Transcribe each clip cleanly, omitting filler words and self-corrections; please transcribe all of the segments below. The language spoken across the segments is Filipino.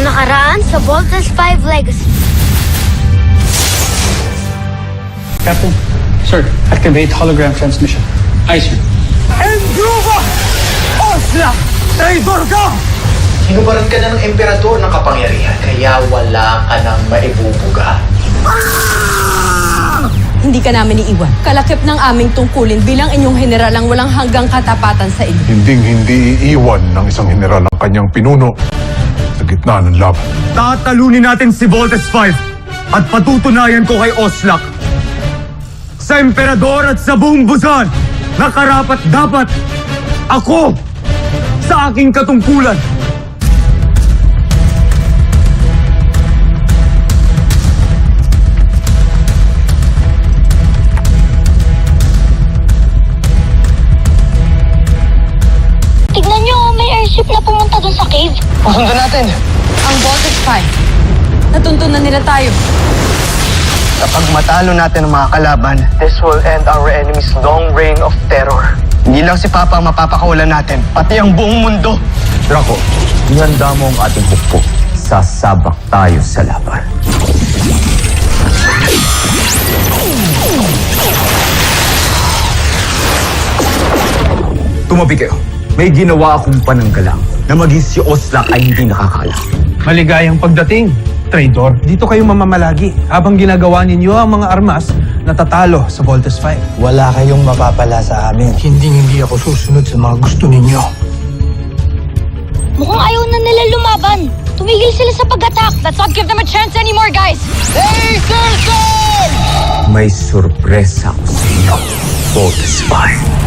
nakaraan sa Voltes 5 Legacy. Captain, sir, activate hologram transmission. Aye, sir. Endruva! Osla! Traitor ka! Hinubaran ka na ng emperador ng kapangyarihan, kaya wala ka nang maibubuga. Hindi ka namin iiwan. Kalakip ng aming tungkulin bilang inyong general ang walang hanggang katapatan sa inyo. Hindi iiwan ng isang general ang kanyang pinuno sa gitna ng laban. Tatalunin natin si Voltes 5 at patutunayan ko kay Oslak sa emperador at sa buong Busan na karapat dapat ako sa aking katungkulan. Tignan nyo, may airship na pumunta dun sa cave. Pasundan natin. Ang Voltes 5. Natuntunan nila tayo. Kapag matalo natin ang mga kalaban, this will end our enemy's long reign of terror. Hindi lang si Papa ang mapapakawalan natin, pati ang buong mundo. Draco, ihanda mo ang ating hukbo. Sasabak tayo sa laban. Tumabi kayo. May ginawa akong pananggalang na maging si Oslak ay hindi nakakaalam. Maligayang pagdating, traitor. Dito kayo mamamalagi habang ginagawa ninyo ang mga armas na tatalo sa Voltes 5. Wala kayong mapapala sa amin. Hindi ako susunod sa mga gusto ninyo. Mukhang ayaw na nila lumaban. Tumigil sila sa pag-attack. Let's not give them a chance anymore, guys. May sorpresa ako sa inyo, Voltes 5.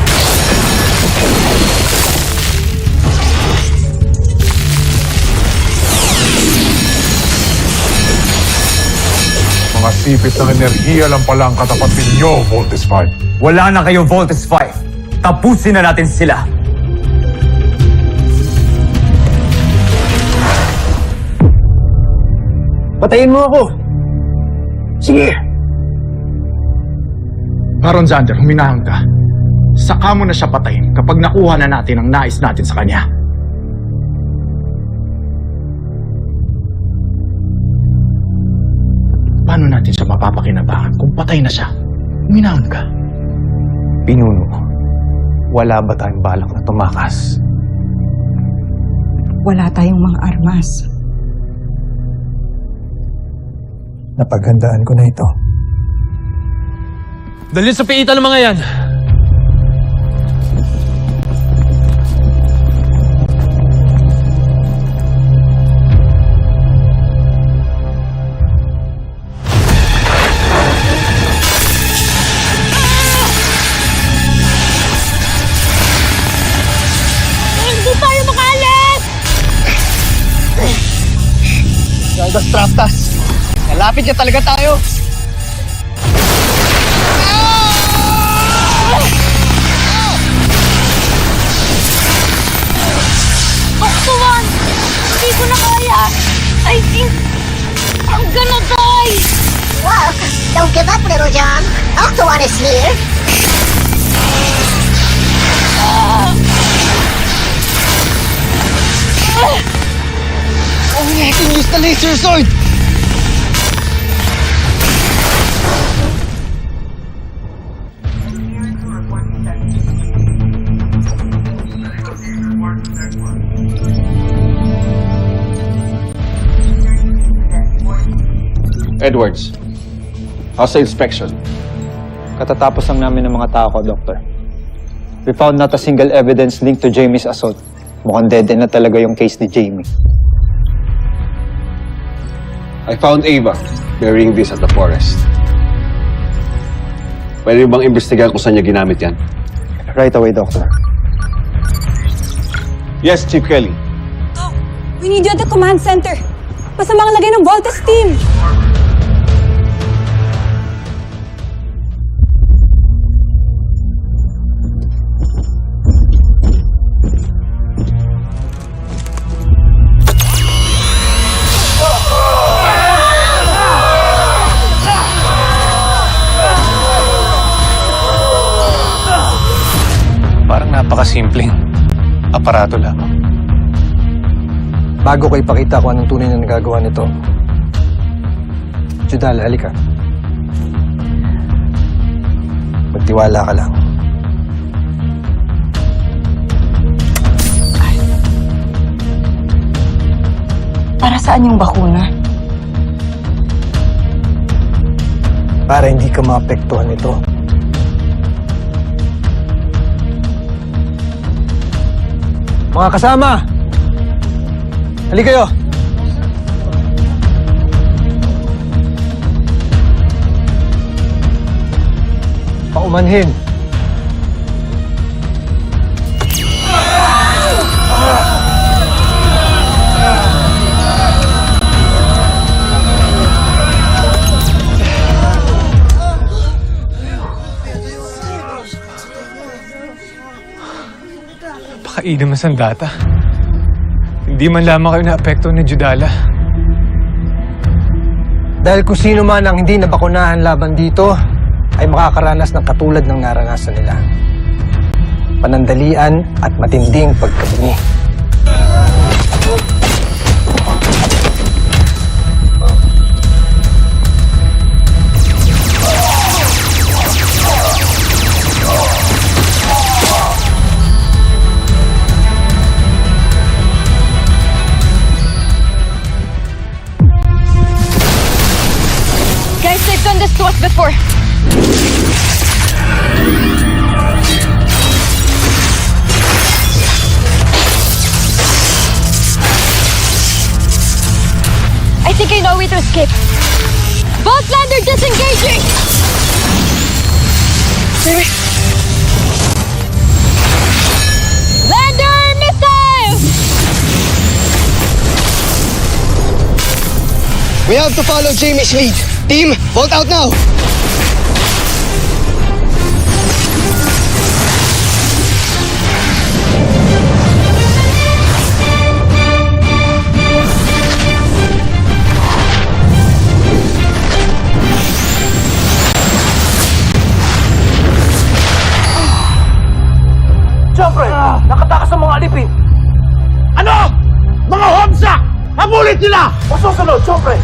Mga sipit ng enerhiya lang pala ang katapat ninyo, Voltes 5. Wala na kayo, Voltes 5. Tapusin na natin sila. Patayin mo ako! Sige! Baron Xander, huminahon ka. Saka mo na siya patayin kapag nakuha na natin ang nais natin sa kanya. Paano natin siya mapapakinabangan kung patay na siya? Huminahon ka. Pinuno, wala ba tayong balak na tumakas? Wala tayong mga armas. Napaghandaan ko na ito. Dalhin sa piitan ng mga yan! Hindi tayo makaalis! Galgas Traptas, malapit na talaga tayo. Octowan! Hindi ko na kaya! I think I'm gonna die! Well, don't give up, little John. Octowan is here. Only I can use the laser sword. Edwards, how's the inspection? Katatapos lang namin ng mga tao ko, Doctor. We found not a single evidence linked to Jamie's assault. Mukhang dead-end na talaga yung case ni Jamie. I found Ava burying this at the forest. Pwede bang imbestigahan kung saan niya ginamit yan? Right away, Doctor. Yes, Chief Kelly. We need you at the command center. Masamang lagay ng Voltes team. Parang napakasimpleng aparato lamang. Bago ko ipakita kung anong tunay na nagagawa nito, Judal, halika. Magtiwala ka lang. Para saan yung bakuna? Para hindi ka maapektuhan nito. Mga kasama! Halika kayo! Paumanhin. Pakainin mo sandata. Hindi man lamang kayo naapekto ni Judala. Dahil kung sino man ang hindi nabakunahan laban dito, ay makakaranas ng katulad ng naranasan nila. Panandalian at matinding pagkabingi. Guys, they've done this to us before. I think I know a way to escape. Voltlander disengaging! Lander missile! We have to follow Jamie's lead. Team, vault out now! Joffrey! Nakatakas ang mga alipin! Ano? Mga homsa! Hamulit nila! O susunod, Joffrey!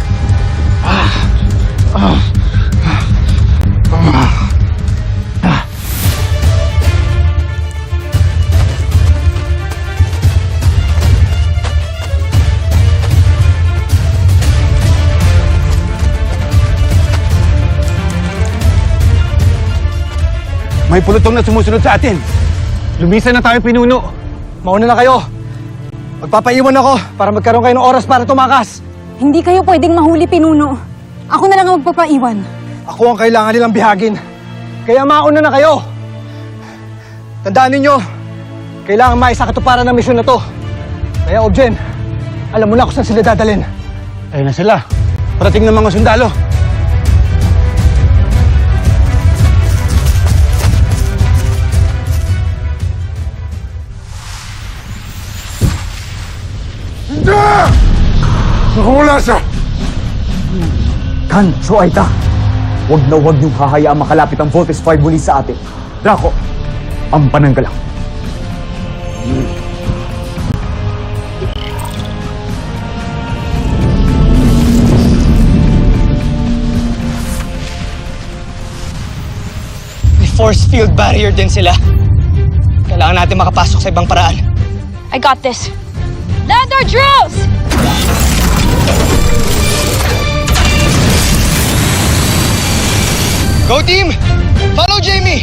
May pulutong na sumusunod sa atin. Lumisan na tayo, pinuno. Mauna na kayo. Magpapaiwan ako para magkaroon kayo ng oras para tumakas. Hindi kayo pwedeng mahuli, Pinuno. Ako na lang ang magpapaiwan. Ako ang kailangan nilang bihagin. Kaya mauna na kayo. Tandaan ninyo, kailangan maisakatuparan ng misyon na to. Kaya, Objen, alam mo na kung saan sila dadalhin. Ayun na sila. Parating ng mga sundalo. Nakawala siya! Kan, Shoaita! Huwag na huwag niyong hahayaang makalapit ang Voltes 5 muli sa atin. Draco, ang pananggalang. May force field barrier din sila. Kailangan natin makapasok sa ibang paraan. I got this. Lander drills! Go team! Follow Jamie!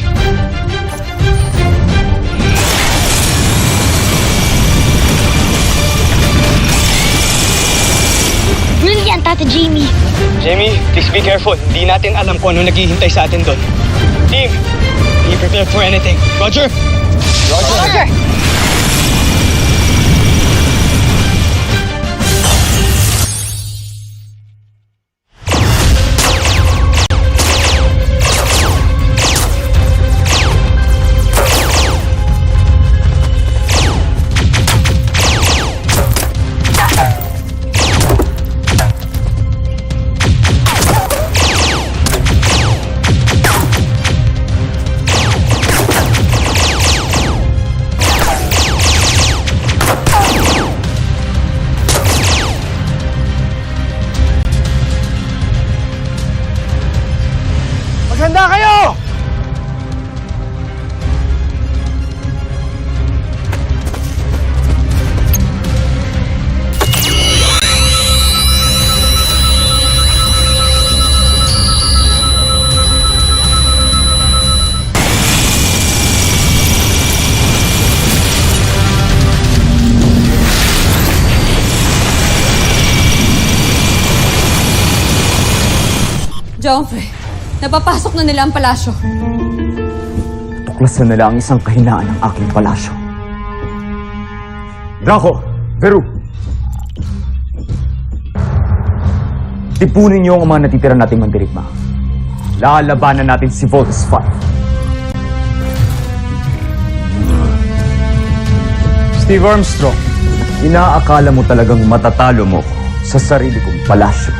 Brilliant, Tata Jamie. Jamie, please be careful. Hindi natin alam kung ano naghihintay sa atin doon. Team, be prepared for anything. Roger? Roger! Joffrey, napapasok na nila ang palasyo. Tuklasan nila ang isang kahinaan ng aking palasyo. Draco! Veru! Tipunin niyo ang mga natitira nating mandirigma. Lalabanan natin si Voltes 5. Steve Armstrong, Inaakala mo talagang matatalo mo ko sa sarili kong palasyo.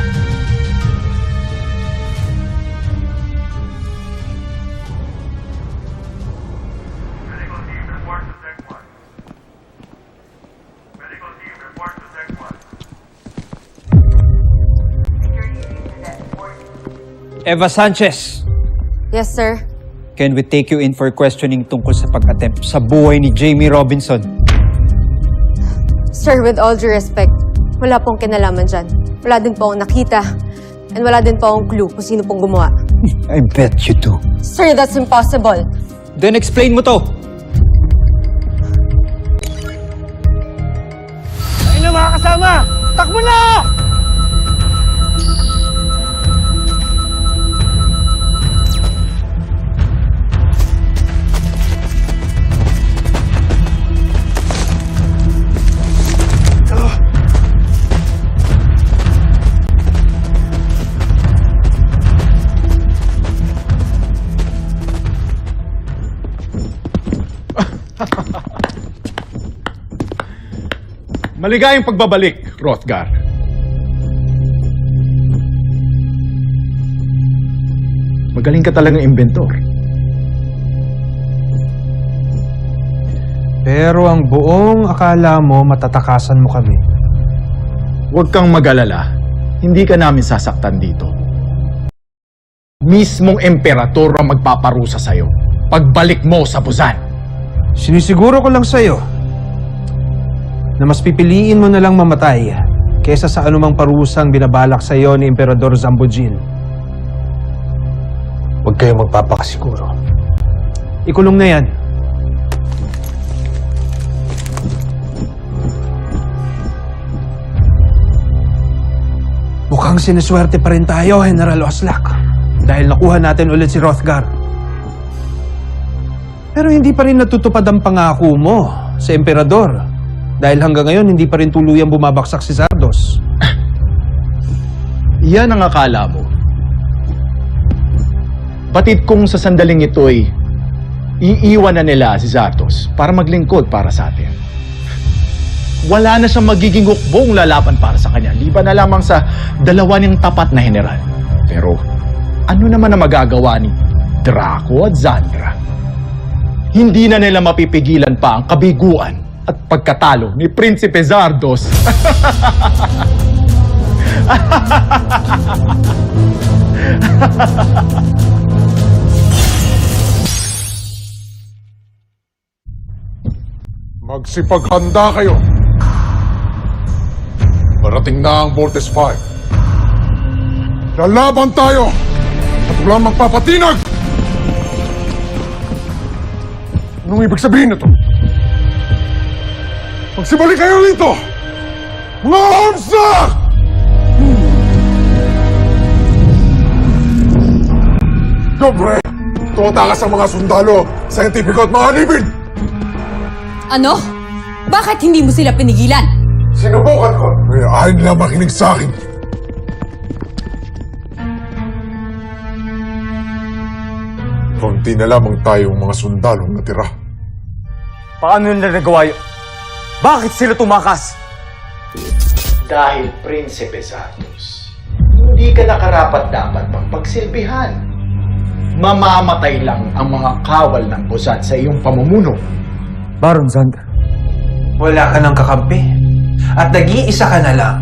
Eva Sanchez, Yes, sir. can we take you in for questioning tungkol sa pag-attempt sa buhay ni Jamie Robinson? Sir, with all due respect, wala pong kinalaman dyan. Wala din po akong nakita. And wala din po akong clue kung sino pong gumawa. I bet you do. Sir, that's impossible. Then explain mo to. Ayun na mga kasama! Takbo na! Maligayang pagbabalik, Hrothgar. Magaling ka talagang inventor. Pero ang buong akala mo matatakasan mo kami. Huwag kang mag-alala. Hindi ka namin sasaktan dito. Mismong emperador ang magpaparusa sa'yo. Pagbalik mo sa Busan. Sinisiguro ko lang sa'yo na mas pipiliin mo na lang mamatay kaysa sa anumang parusang binabalak sa'yo ni Emperador Zambojin. Huwag kayong magpapakasiguro. Ikulong na yan. Mukhang sinuswerte pa rin tayo, General Oslak. Dahil nakuha natin ulit si Hrothgar. Pero hindi pa rin natutupad ang pangako mo sa Emperador. Dahil hanggang ngayon, hindi pa rin tuluyang bumabaksak si Zardos. Yan ang akala mo. Batid kung sa sandaling ito'y iiwan na nila si Zardos para maglingkod para sa atin. Wala na siyang magiging hukbong lalaban para sa kanya, liban na lamang sa dalawa niyang tapat na general. Pero ano naman ang magagawa ni Draco at Zandra? Hindi na nila mapipigilan pa ang kabiguan at pagkatalo ni Prinsipe Zardos. Magsipaghanda kayo. Parating na ang Voltes 5. Lalaban tayo at walang magpapatinag! Anong ibig sabihin nito? Magsibalik kayo dito! Mga Armstrong! Dobre! Tumatakas ang mga sundalo, scientifico at mga alipin! Ano? Bakit hindi mo sila pinigilan? Sinubukan ko. Kaya ayaw nila makinig sa akin. Konti na lamang tayong mga sundalong natira. Paano nila nagawa yun? Bakit sila tumakas? Dahil Prinsipe Zardos, hindi ka nakarapat-dapat magpagsilbihan. Mamamatay lang ang mga kawal ng Busan sa iyong pamumuno. Baron Zandra. Wala ka ng kakampi. At nag-iisa ka na lang.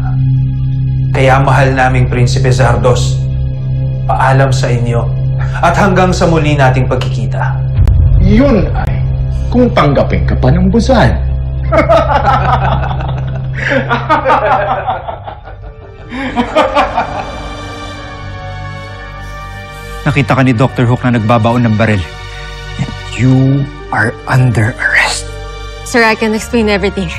Kaya mahal naming Prinsipe Zardos. Paalam sa inyo. At hanggang sa muli nating pagkikita. Yun ay kung tanggapin ka pa ng Busan. Nakita ka ni Dr. Hook na nagbabaon ng baril. And you are under arrest. Sir, I can explain everything.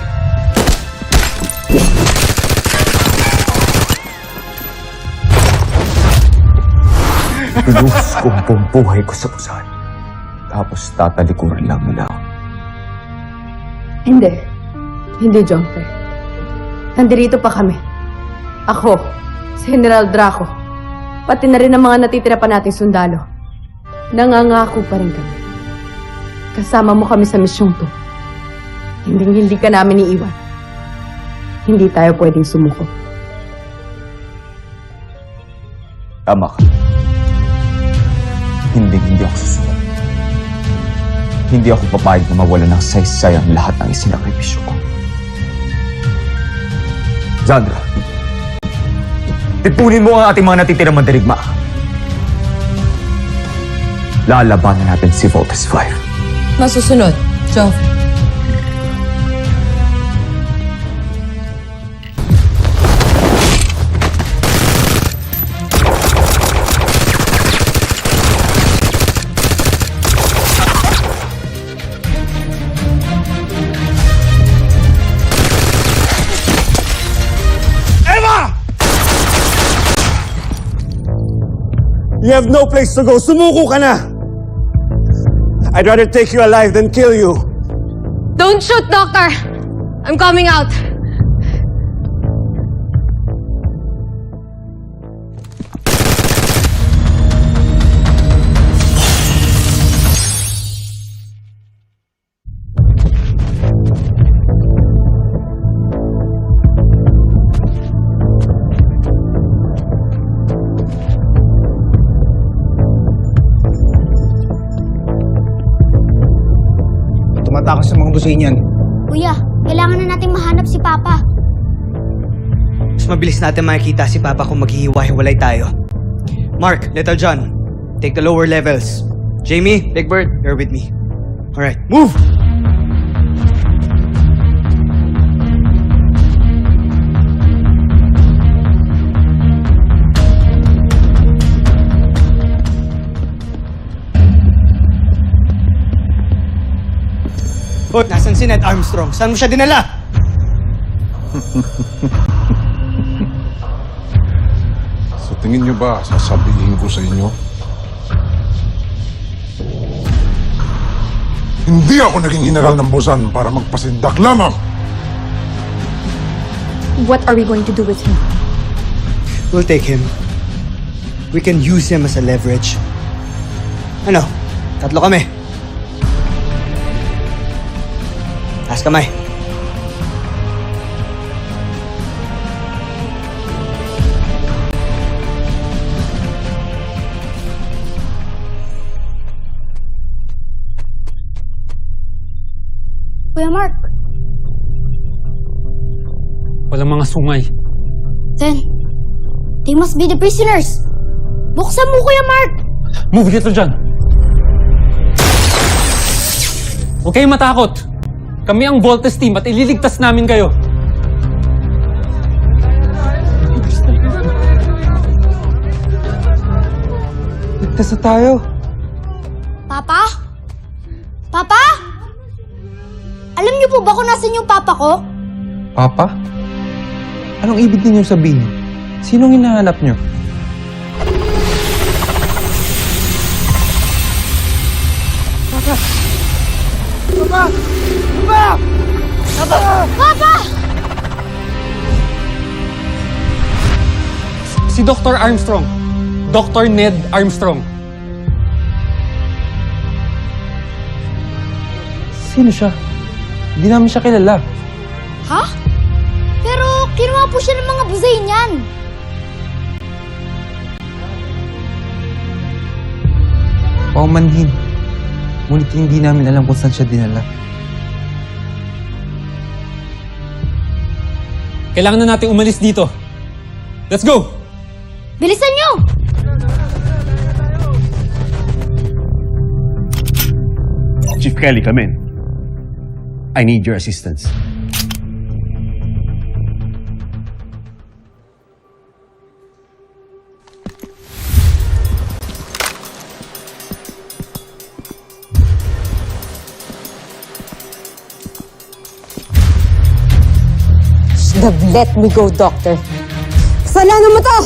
Pinuhos ko ang buong buhay ko sa Busan. Tapos tatalikuran lang nila ako. Hindi. Hindi, Jumper. Nandito pa kami. Ako, si General Draco, pati na rin ang mga natitira pa nating sundalo. Nangangako pa rin kami. Kasama mo kami sa misyong to. Hindi ka namin iiwan. Hindi tayo pwedeng sumuko. Tama ka. Hindi ako susunod. Hindi ako papayag na mawala ng saysay ang lahat ng isinakripisyo ko. Zandra, tipunin mo ang ating mga natitirang mandirigma. Lalabanan natin si Voltes 5. Masusunod, Joffrey. You have no place to go. Sumuko ka na! I'd rather take you alive than kill you. Don't shoot, Doctor! I'm coming out. Tumatakas sa mga businyan. Kuya, kailangan na natin mahanap si Papa. Mas mabilis natin makikita si Papa kung maghihiwa-hiwalay tayo. Mark, Little John, take the lower levels. Jamie, Big Bird, you're with me. Alright, move! Hoy, nasan si Ned Armstrong? Saan mo siya dinala? Sa tingin niyo ba, sasabihin ko sa inyo? Hindi ako naging general ng Busan para magpasindak lamang. What are we going to do with him? We'll take him. We can use him as a leverage. Ano? Tatlo kami. Taas kamay. Kuya Mark, Walang mga sungay. then, they must be the prisoners. Buksan mo, Kuya Mark! Move dito dyan! Huwag kayong matakot! Kami ang Voltes team at ililigtas namin kayo. Ligtas na tayo. Papa? Papa? Alam niyo po ba kung nasan yung papa ko? Papa? Anong ibig ninyong sabihin? Sinong hinahanap niyo? Papa! Si Dr. Armstrong. Dr. Ned Armstrong. Sino siya? Hindi namin siya kilala. Ha? Pero kinuha po siya ng mga buzay niyan. Paumanhin. Ngunit hindi namin alam kung saan siya dinala. Kailangan na natin umalis dito. Let's go! Bilisan niyo! Chief Kelly, come in. I need your assistance. Should have let me go, Doctor. Kasalanan mo to!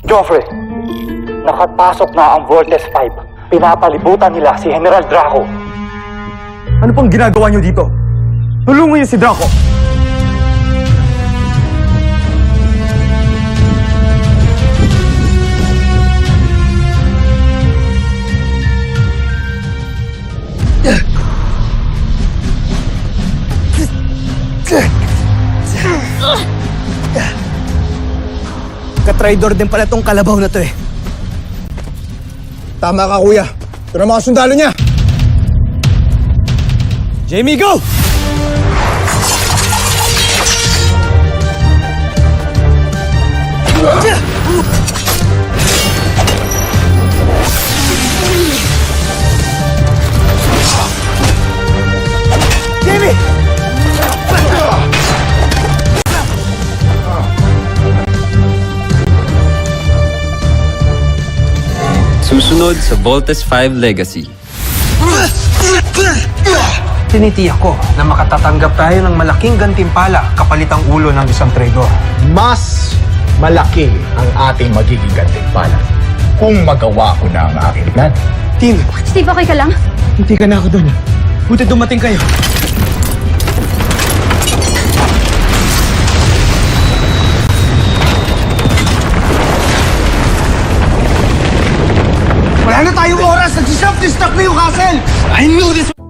Joffrey, nakapasok na ang Vortex 5. Pinapalibutan nila si General Draco. Ano pang ginagawa niyo dito? Tulungan niyo si Draco! Ka-traidor din pala tong kalabaw na to eh. Tama ka, kuya. Ito na mga sundalo niya. Jamie, go! Jamie! Susunod sa Voltes 5 Legacy. Tinitiyak ko na makatatanggap tayo ng malaking gantimpala kapalit ang ulo ng isang traidor. Mas malaki ang ating magiging gantimpala kung magawa ko na ang aking plan. Team, Steve, okay ka lang? hindi ka na ako doon. Buti dumating kayo. Wala na tayong oras! Nag-self-destruct na yung castle! I knew this!